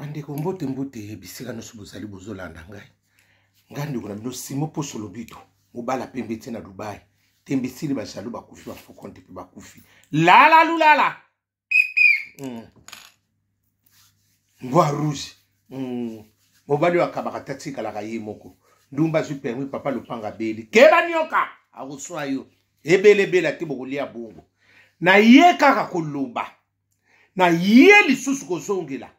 Ande ko mbote bisika no subozali bozolanda ngai. Ngandi kuna no simo poso lobito. Mobala pembe tena Dubai. Tembe sili ba shalu ba kufi ba fokonte pe ba kufi. Lala lulala. Bois rouge. Mobali wa kabaka tatika la kaye moko. Ndumba su permis papa le panga beli. Keba nyoka. Aruswa yo. Ebele bela te bokulia bongo. Na ye kaka koloba. Na ye lisusu kozongela.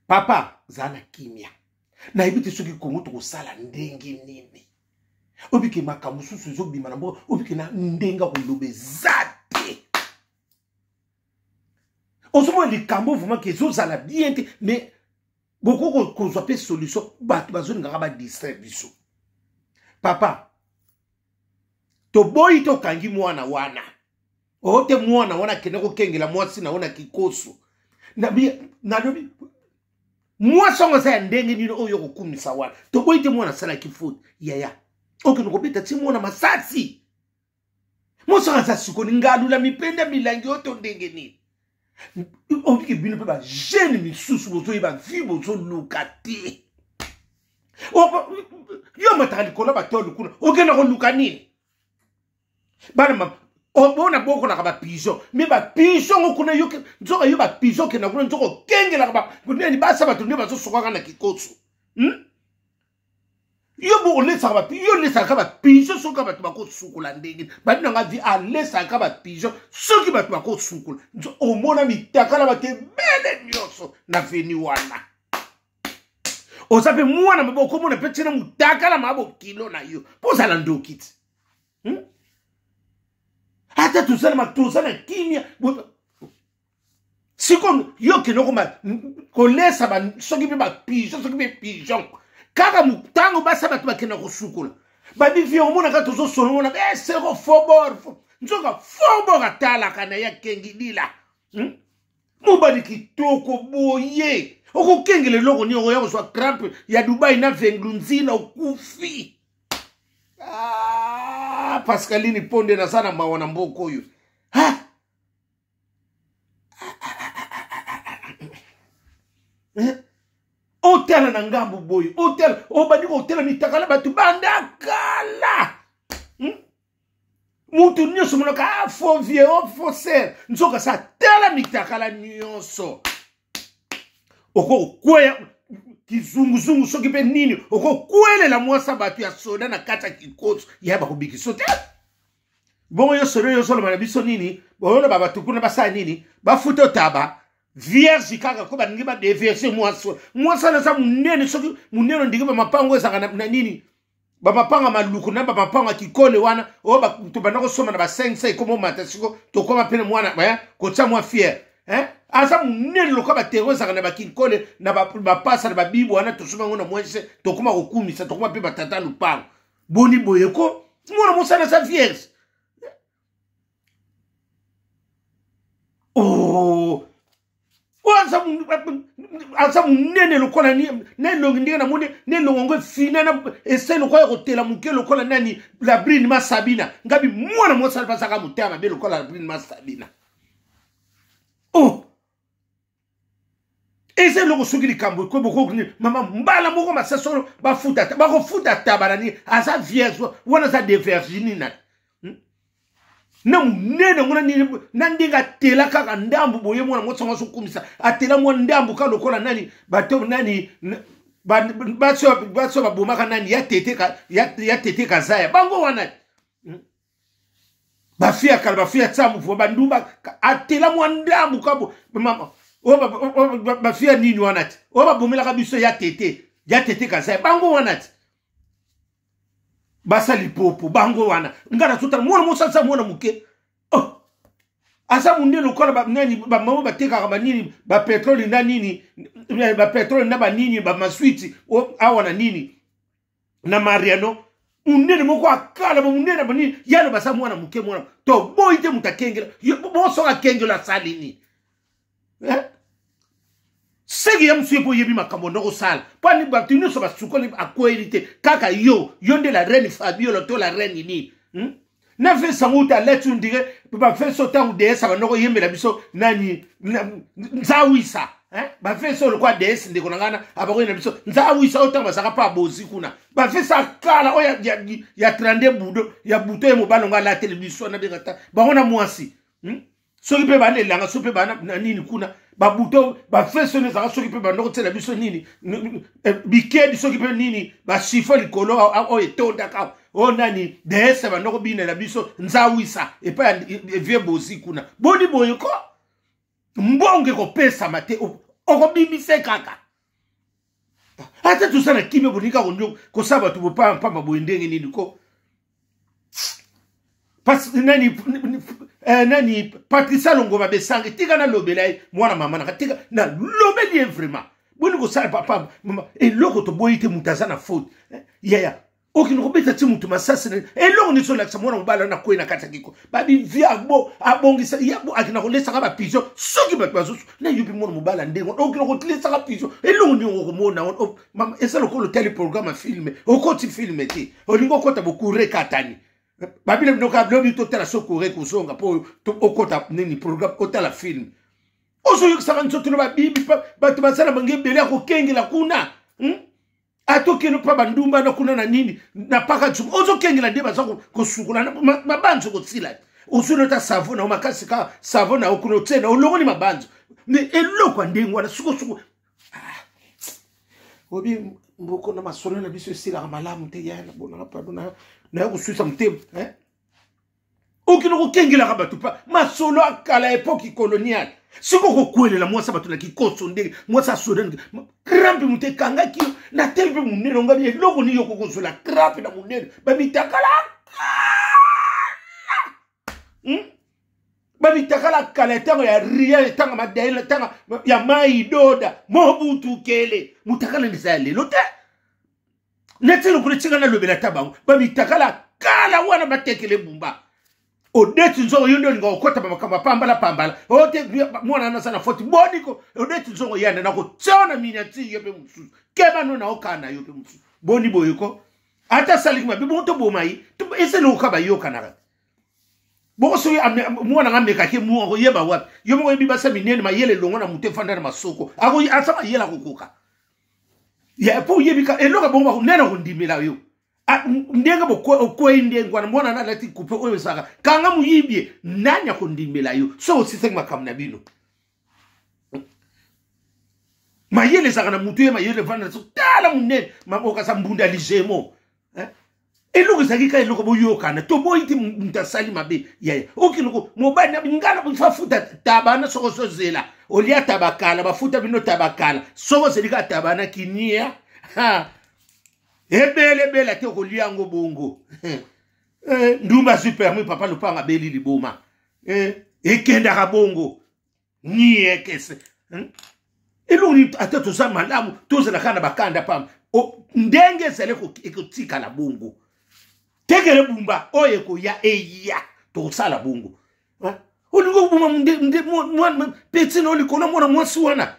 Papa, zana kimia. Na ibite soki kongo to sala ndenge nini. Obike makamususu zo bima na mbo, obike na ndenga kolobe zate. Osomo likambo vraiment que zo zala bien te, mais beaucoup ko zo pe solution ba zo ngaka ba distribution. Papa, to boy to kangi mwana wana. Ote mwana wana keneko kengela mwasi na wana kikoso. Na lobi moi songo sa ndenge ni oyo kokumisa wana. To boy te mwana sala kifoot. Yaya. Oke nokobeta ti mwana masasi. Mo songo sa sukoni ngalula mipenda milangi oto ndenge ni. Obike bino pe ba jeune misusu bozo yeba vi bozo lukati. Yo matali kola ba tolu kuna. Oke na ko lukani. Bana ma on a beaucoup na pigeon mais ba pigeon kuna yo nzoka yo ba pigeon ke na kuna nzoko kenge la ba ni ba sa ba tunde ba so soka na kikotsu yo bo le sa ba yo le sa ka ba pigeon soka ba ko sukula ndenge ba ni nga vi a le sa ka ba pigeon soki ba ko sukula o mona mitakala ba te bele nyoso na veni wana o sape mwana maboko mona petina mutakala mabo kilo na yo poza la ndokiti Ata tuzana kimia. Sikon yo kinoko ma kolesa ba soki be ba pigeon. Kaka mutango ba sabatu ba kinoko sukula. Ba bifi omona ka tozo solona sero fobor. Nzoka fobor atala kana ya kengidila. Mobali kitoko boye. Oko kengele loko ni oya so cramp ya Dubai na venglunzina okufi. Pascaline ponde na sana mawana mboko yu. Ha? Hotel na ngambu boy. Hotel. Obadi hotel mitakala batu bandakala. Mutu nyoso mnoka fo vie fo ser. Nzoka sa tela mitakala nyonso. Oko kwea kizunguzungu soki pe nini oko kwele la mwasa batu ya soda na kata kikoto ya ba kubiki sote bongo yo soro yo solo manabiso nini bono baba tukuna basa nini ba futo taba vierge kaka ko ba ngi ba deverser mwasa na sa munene soki munene ndike ba mapango ezaka na nini ba mapanga maluku na ba mapanga kikole wana o ba to banako soma na ba 5 komo matasiko to koma pene mwana ba ko tsa mwa fier asa munene lokoba teroza kana bakinkole na ba pasa na babibu wana tosuma ngona mwese tokoma kokumisa tokoma pe batata lupango boni boyeko mwana mosana sa vierge asa munene lokola ni nelongi ndinga na mune nelongo fina na ese lokola kotela muke lokola nani la brine masabina ngabi mwana mosana pasaka mutama be lokola la brine masabina ese loko soki likambo ko boko ni mama mbala moko masaso ba futa tabarani asa vierge wana za de virginie na munene ngona ni nandinga tela kaka ndambu boye mwana motsonga so kumisa atela mwana ndambu ka lokola nani bato nani baso babomaka nani ya tete kazaya bango wana bafia kala bafia tsamu vo bandumba atela mwana ndambu kabo mama bafia nini wanati oba bomela kabiso ya tete kazaya bango wanati basali popo bango wana ngana tuta mwana mosansa mwana muke asa munene lokola ba nani ba mama bateka ba nini ba petroli na nini ba petroli na ba nini ba maswiti awana nini na Mariano munene moko akala ba munene ba nini yalo basa mwana muke mwana to boite mutakengela bo soka kengela salini segi ya msuepo yebi makambo ndoko sala pani batinu so basukoli akoelite kaka yo nde la reine Fabiola to la reine ni na fe sanguta letu ndire ba fe sota ude sa ndoko yembela biso nani zawisa ba fait so le quoi DS ndeko nangana abako na biso nza wisa otamba saka pa bozi kuna ba fait ça kala oya ya 32 budo ya buto e mobalo ngala télévision na bengata ba ona mwasi soki pe bana elanga so pe bana nini kuna ba buto ba fait so ne saka soki pe bana ko tsela biso nini bikedi soki pe nini ba chiffon likolo o etonda ka o nani DS ba ndoko bina la biso nza wisa e pa vie bozi kuna boni boyo ko mbonge ko pesa mate oko bimise kaka ata tusana kime bonika konyo ko saba tu pa maboendenge nini ko pas nani Patricia Longoma besange tika na lobelai mwana mama na tika na lobeli vraiment boni ko sala papa mama e loko to boyite mutazana faute ya oki no beta ti mutu masasene e longo ni so la mwana mobala na kwena kata kiko babi via bo abongisa yabo akina ko lesa ka piso soki ba bazusu na yubi mwana mobala ndengo oki no ko lesa ka piso e longo ni ngo mona mama esa lo ko le tele programme filme o ko ti filme ti o lingo ko ta boku rekatani babi le no ka blobi to tela sokore ko songa po to o ko ta nini programme o tela film o so yuksa nso to ba bibi ba to basala mangebele ko kengela kuna atoke no pa bandumba na kuna na nini na paka tsuku ozo kengela ndeba za ko sukula na mabanzo ko tsila ozo ta savona o makasi ka savona o kuno tsena o logo ni mabanzo me eloko ndengwa na suko obi mboko na masolo na biso sila malamu te yana bona pardon na ko suisa mtem okino ko kengela ka batu pa masolo akala époque coloniale siko ko kwelela mwasa batu na kikoso ndenge mwasa soden krampi mute kanga ki na telpe munene ngabi loko ni yoko kosola krampi na munene babi takala babi takala kala tango ya ria tanga madaila tanga ya mai doda mobutu kele mutakala ndisale lote netelo kule chinga na lobela tabango babi takala kala wana batekele bumba odeti nzongo yondo ngo kota makamba pambala ote mwana na sana foti boniko odeti nzongo yanda na ko tsona minyati yope mususu keba no na okana yope mususu boni boyiko ata salikima bibo to bomai to ese no kaba yoka na bo so mwana ngameka ke muo yeba wapi yomo ko biba saminene mayele longo na mutefanda na masoko ako asama yela kokoka ya po yebika eloka bomba nena ko ndimela yo ndenga boko ndengwa mbona na lati kupe oyo saka kanga muyibye nanya ko ndimela yo so siseng makamna bino mayele saka na mutu ya mayele vana so tala munene maboka sa mbunda lijemo eloko sakika eloko boyoka na to boyiti mtasali mabe ya okiloko mobana ngala bufafuta tabana soko sozela olia tabakala bafuta bino tabakala soko selika tabana kinia ebele te ko liango bongo ndumba super mi papa lupanga beli liboma ekenda ka bongo ni ekese eluni atato za malamu tozela kana bakanda pam ndenge zele ko ekotika la bongo tegele bumba oye ko ya eya to sala bongo olingo buma mde mwana petit no likona mwana mwasi wana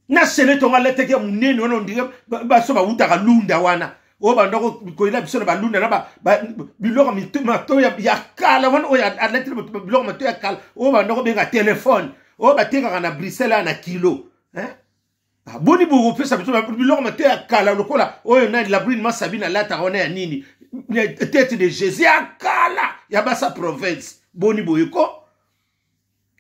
na sele tonga leteke munene ono ndike baso ba utaka lunda wana o ba ndoko ko ila biso ba lunda na ba biloko mato ya kala wana o ya aletre biloko mato ya kala o ba ndoko benga telefone o ba teka na Bruxelles na kilo boni bo pesa biso biloko mato ya kala lokola oyo na la brune masabina lata wana ya nini tête de Jésus ya kala ya basa province boni boyeko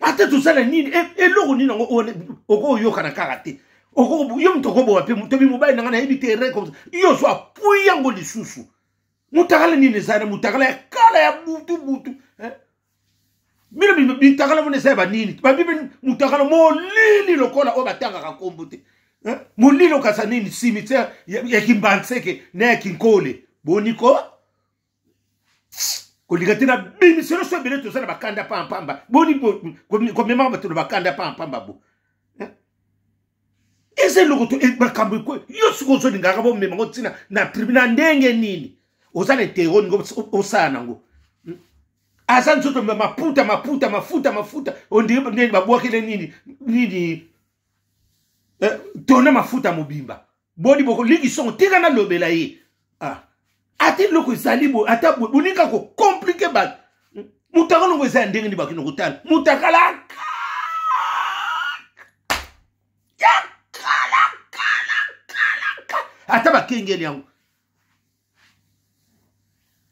ate tout ça la nini eloko nini ngo oko yoka na karate oko yo mtoko bo wapi mtobi mobile ngana ebite records yo so apuya ngo lisusu mutakala nini zana mutakala kala ya butu bila bitakala mone seba nini babibe mutakala molili lokola o batanga ka kombote molilo kasa nini cimetière ya kimbanseke na kinkole boniko ko ligatina bimi selo so bele to sana bakanda pamba boni ko mema ba to bakanda pamba bo ese loko to bakambo ko yo suko so ndingaka bo mema ngo tsina na tribunal ndenge nini osana tero ngo osana ngo asa nsoto mafuta ondi ndeni babwakele nini tona mafuta mobimba boni boko ligi songo tika na lobela yi ati loko zalibo ata bunika ko compliqué ba mutakalo ngweza ndenge ni bakino kutana mutakala ata bakengeli yango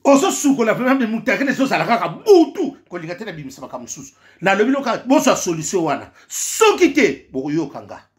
ozosukola vraiment me mutake nezozala kaka butu kolinga te na bimisa makambo mosusu nalobi loka bozwa solution wana soki te bokoyoka nga